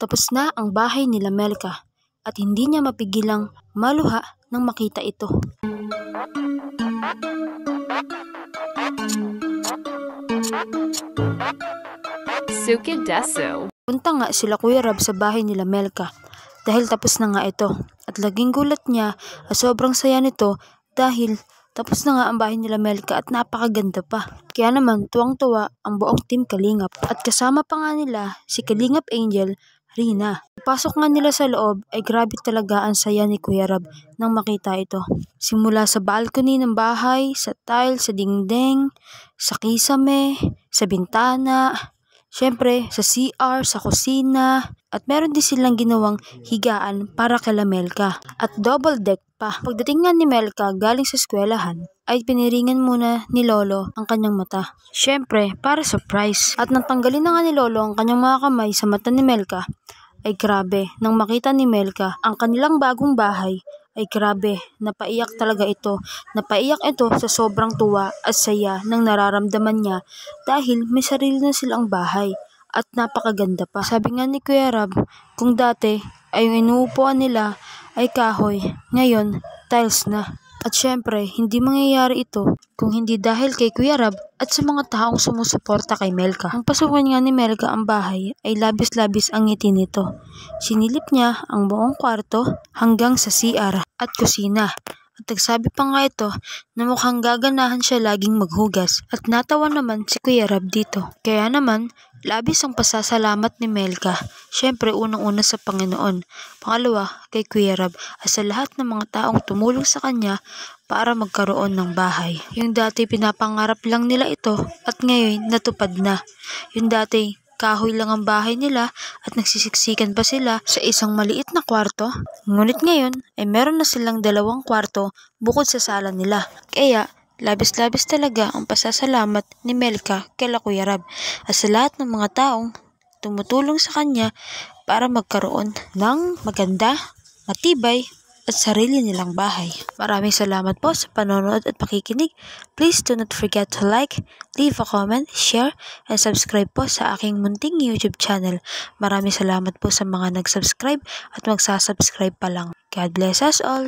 Tapos na ang bahay nila Melka at hindi niya mapigilang maluha nang makita ito. Sukidesu. Punta nga sila Kuya Rab sa bahay nila Melka dahil tapos na nga ito at laging gulat niya at sobrang saya nito dahil tapos na nga ang bahay nila Melka at napakaganda pa. Kaya naman tuwang-tuwa ang buong team Kalingap at kasama pa nga nila si Kalingap Angel, Rina. Pasok nga nila sa loob ay grabe talaga ang saya ni Kuya Rab nang makita ito. Simula sa balcony ng bahay, sa tile, sa dingding, sa kisame, sa bintana, syempre sa CR, sa kusina, at meron din silang ginawang higaan para kala Melka at double deck pa. Pagdating nga ni Melka galing sa eskwelahan ay piniringan muna ni Lolo ang kanyang mata. Syempre para surprise. At nang tanggalin na nga ni Lolo ang kanyang mga kamay sa mata ni Melka ay grabe. Nang makita ni Melka ang kanilang bagong bahay ay grabe, napaiyak talaga ito. Napaiyak ito sa sobrang tuwa at saya nang nararamdaman niya dahil may sarili na silang bahay at napakaganda pa. Sabi nga ni Kuya Rab, kung dati ay yung inuupuan nila ay kahoy, ngayon tiles na. At syempre, hindi mangyayari ito kung hindi dahil kay Kuya Rab at sa mga taong sumusuporta kay Melka. Ang pasukan nga ni Melka ang bahay ay labis-labis ang ngiti nito. Sinilip niya ang buong kwarto hanggang sa CR at kusina. At nagsabi pa nga ito na mukhang gaganahan siya laging maghugas at natawa naman si Kuya Rab dito. Kaya naman, labis ang pasasalamat ni Melka. Syempre unang-una sa Panginoon, pangalawa kay Kuya Rab at sa lahat ng mga taong tumulong sa kanya para magkaroon ng bahay. Yung dati pinapangarap lang nila ito at ngayon natupad na. Yung dati kahoy lang ang bahay nila at nagsisiksikan pa sila sa isang maliit na kwarto. Ngunit ngayon ay meron na silang 2 kwarto bukod sa sala nila. Kaya labis-labis talaga ang pasasalamat ni Melka kay Kuya Rab at sa lahat ng mga taong tumutulong sa kanya para magkaroon ng maganda, matibay at sarili nilang bahay. Maraming salamat po sa panonood at pakikinig. Please do not forget to like, leave a comment, share, and subscribe po sa aking munting YouTube channel. Maraming salamat po sa mga nag-subscribe at magsasubscribe pa lang. God bless us all!